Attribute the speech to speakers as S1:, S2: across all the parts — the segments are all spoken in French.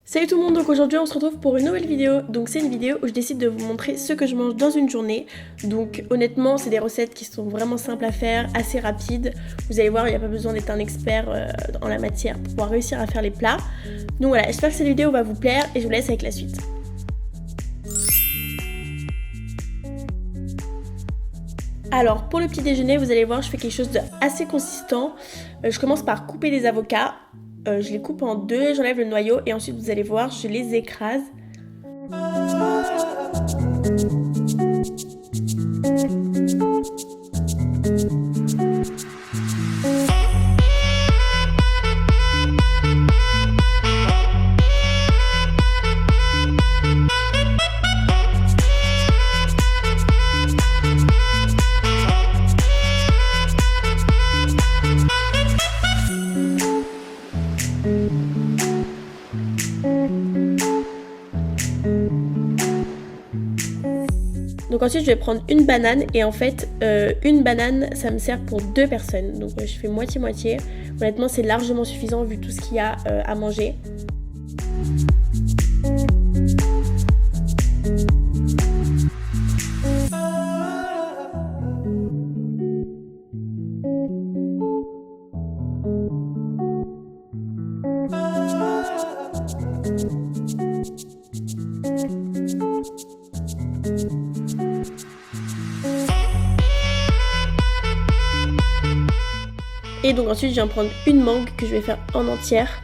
S1: Salut tout le monde, donc aujourd'hui on se retrouve pour une nouvelle vidéo. Donc c'est une vidéo où je décide de vous montrer ce que je mange dans une journée. Donc honnêtement c'est des recettes qui sont vraiment simples à faire, assez rapides. Vous allez voir, il n'y a pas besoin d'être un expert en la matière pour pouvoir réussir à faire les plats. Donc voilà, j'espère que cette vidéo va vous plaire et je vous laisse avec la suite. Alors pour le petit déjeuner, vous allez voir, je fais quelque chose de assez consistant. Je commence par couper des avocats. Je les coupe en deux, j'enlève le noyau et ensuite vous allez voir, je les écrase. Donc ensuite je vais prendre une banane et en fait une banane ça me sert pour 2 personnes. Donc je fais moitié-moitié. Honnêtement c'est largement suffisant vu tout ce qu'il y a à manger. Et donc ensuite je viens prendre une mangue que je vais faire en entière.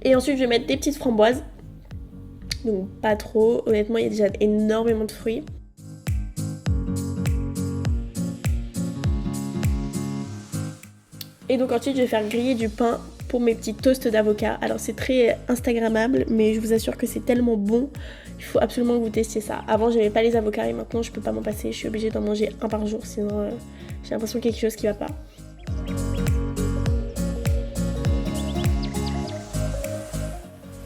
S1: Et ensuite je vais mettre des petites framboises. Donc pas trop, honnêtement il y a déjà énormément de fruits. Et donc ensuite je vais faire griller du pain pour mes petits toasts d'avocat. Alors c'est très instagrammable mais je vous assure que c'est tellement bon. Il faut absolument que vous testiez ça. Avant j'aimais pas les avocats et maintenant je peux pas m'en passer. Je suis obligée d'en manger un par jour sinon j'ai l'impression qu'il y a quelque chose qui va pas.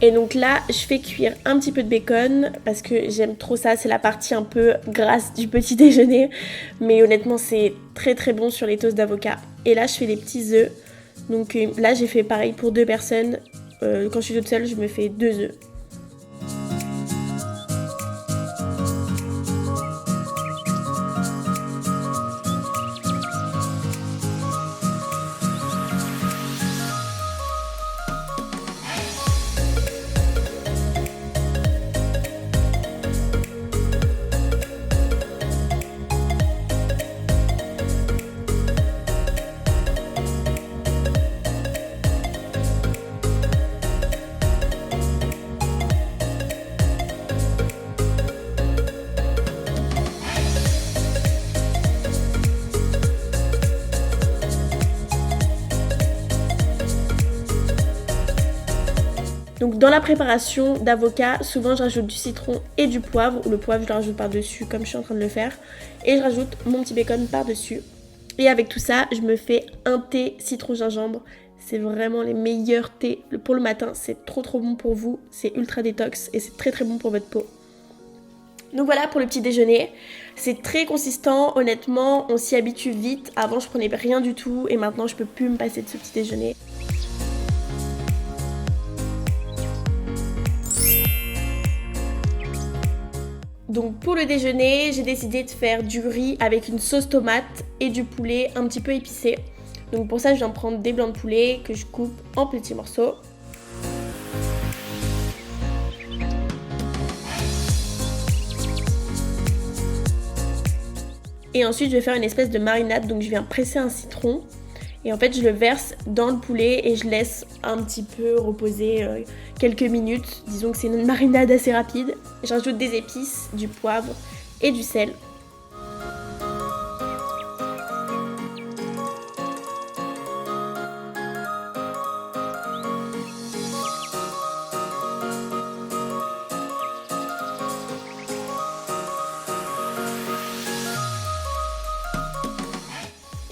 S1: Et donc là, je fais cuire un petit peu de bacon parce que j'aime trop ça, c'est la partie un peu grasse du petit déjeuner. Mais honnêtement, c'est très très bon sur les toasts d'avocat. Et là, je fais des petits œufs. Donc là, j'ai fait pareil pour 2 personnes. Quand je suis toute seule, je me fais 2 œufs. Donc dans la préparation d'avocat, souvent je rajoute du citron et du poivre. Ou le poivre je le rajoute par-dessus comme je suis en train de le faire. Et je rajoute mon petit bacon par-dessus. Et avec tout ça, je me fais un thé citron-gingembre. C'est vraiment les meilleurs thés pour le matin. C'est trop bon pour vous. C'est ultra détox et c'est très très bon pour votre peau. Donc voilà pour le petit déjeuner. C'est très consistant, honnêtement, on s'y habitue vite. Avant je prenais rien du tout et maintenant je peux plus me passer de ce petit déjeuner. Donc pour le déjeuner, j'ai décidé de faire du riz avec une sauce tomate et du poulet un petit peu épicé. Donc pour ça, je viens prendre des blancs de poulet que je coupe en petits morceaux. Et ensuite, je vais faire une espèce de marinade. Donc je viens presser un citron. Et en fait, je le verse dans le poulet et je laisse un petit peu reposer quelques minutes. Disons que c'est une marinade assez rapide. Je rajoute des épices, du poivre et du sel.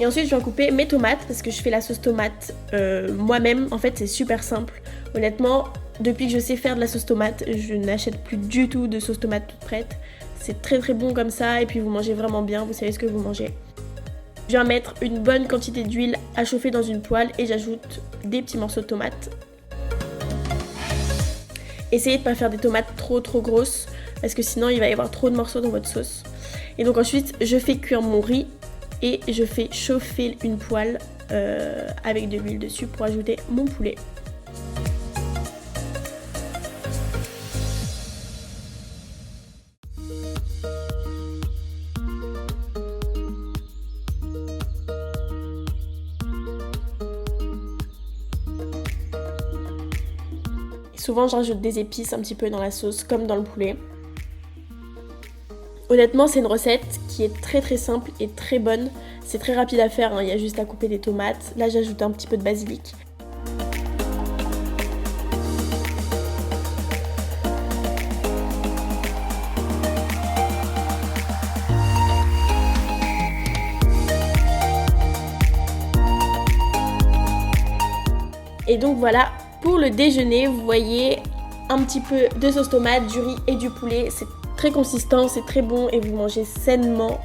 S1: Et ensuite je vais couper mes tomates parce que je fais la sauce tomate moi-même. En fait c'est super simple. Honnêtement, depuis que je sais faire de la sauce tomate, je n'achète plus du tout de sauce tomate toute prête. C'est très très bon comme ça et puis vous mangez vraiment bien, vous savez ce que vous mangez. Je viens mettre une bonne quantité d'huile à chauffer dans une poêle et j'ajoute des petits morceaux de tomates. Essayez de ne pas faire des tomates trop grosses parce que sinon il va y avoir trop de morceaux dans votre sauce. Et donc ensuite je fais cuire mon riz et je fais chauffer une poêle avec de l'huile dessus pour ajouter mon poulet. Souvent je rajoute des épices un petit peu dans la sauce comme dans le poulet. Honnêtement c'est une recette qui est très très simple et très bonne. C'est très rapide à faire, il y a juste à couper des tomates. Là j'ajoute un petit peu de basilic. Et donc voilà, pour le déjeuner, vous voyez un petit peu de sauce tomate, du riz et du poulet. C'est très consistant, c'est très bon et vous mangez sainement.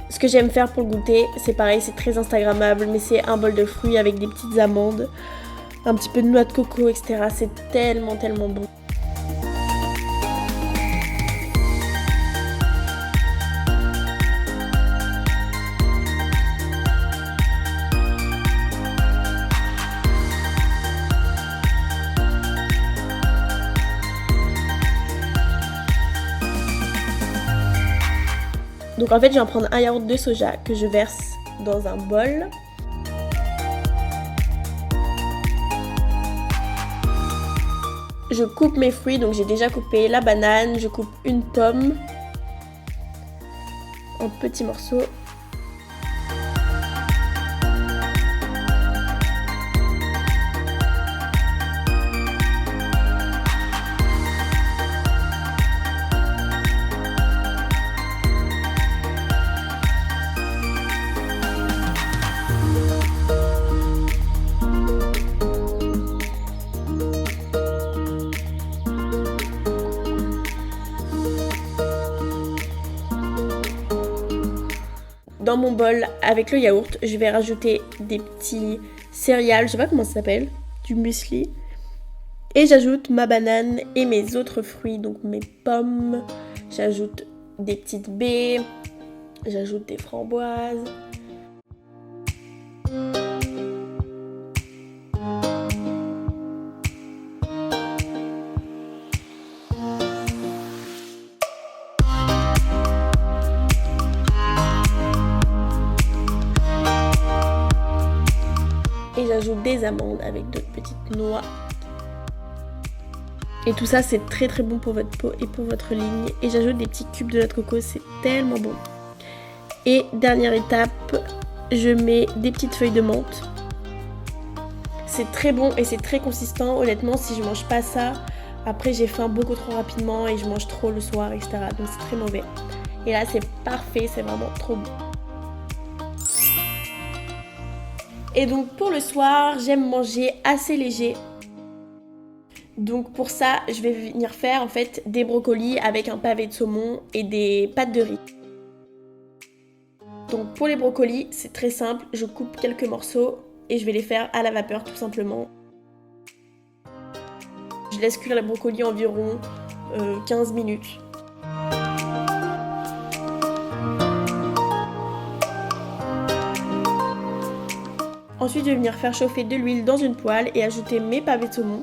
S1: Ce que j'aime faire pour le goûter, c'est pareil, c'est très instagrammable, mais c'est un bol de fruits avec des petites amandes, un petit peu de noix de coco, etc. C'est tellement bon. Donc en fait je viens prendre un yaourt de soja que je verse dans un bol. Je coupe mes fruits, donc j'ai déjà coupé la banane, je coupe une pomme en petits morceaux. Dans mon bol avec le yaourt, je vais rajouter des petits céréales, je sais pas comment ça s'appelle, du muesli. Et j'ajoute ma banane et mes autres fruits, donc mes pommes. J'ajoute des petites baies, j'ajoute des framboises. Et j'ajoute des amandes avec d'autres petites noix. Et tout ça c'est très bon pour votre peau et pour votre ligne. Et j'ajoute des petits cubes de noix de coco, c'est tellement bon. Et dernière étape, je mets des petites feuilles de menthe. C'est très bon et c'est très consistant. Honnêtement, si je mange pas ça, après j'ai faim beaucoup trop rapidement et je mange trop le soir, etc. Donc c'est très mauvais. Et là c'est parfait, c'est vraiment trop bon. Et donc pour le soir, j'aime manger assez léger. Donc pour ça, je vais venir faire en fait des brocolis avec un pavé de saumon et des pâtes de riz. Donc pour les brocolis, c'est très simple, je coupe quelques morceaux et je vais les faire à la vapeur tout simplement. Je laisse cuire les brocolis environ 15 minutes. Ensuite, je vais venir faire chauffer de l'huile dans une poêle et ajouter mes pavés de saumon.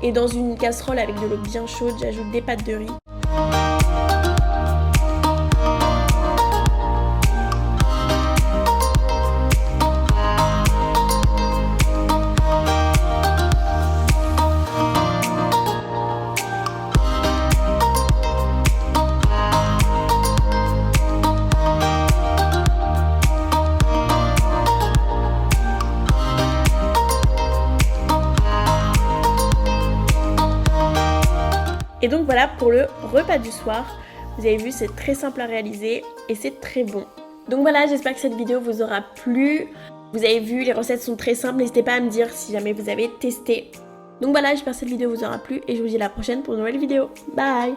S1: Et dans une casserole avec de l'eau bien chaude, j'ajoute des pâtes de riz. Et donc voilà pour le repas du soir. Vous avez vu, c'est très simple à réaliser et c'est très bon. Donc voilà, j'espère que cette vidéo vous aura plu. Vous avez vu, les recettes sont très simples. N'hésitez pas à me dire si jamais vous avez testé. Donc voilà, j'espère que cette vidéo vous aura plu et je vous dis à la prochaine pour une nouvelle vidéo. Bye!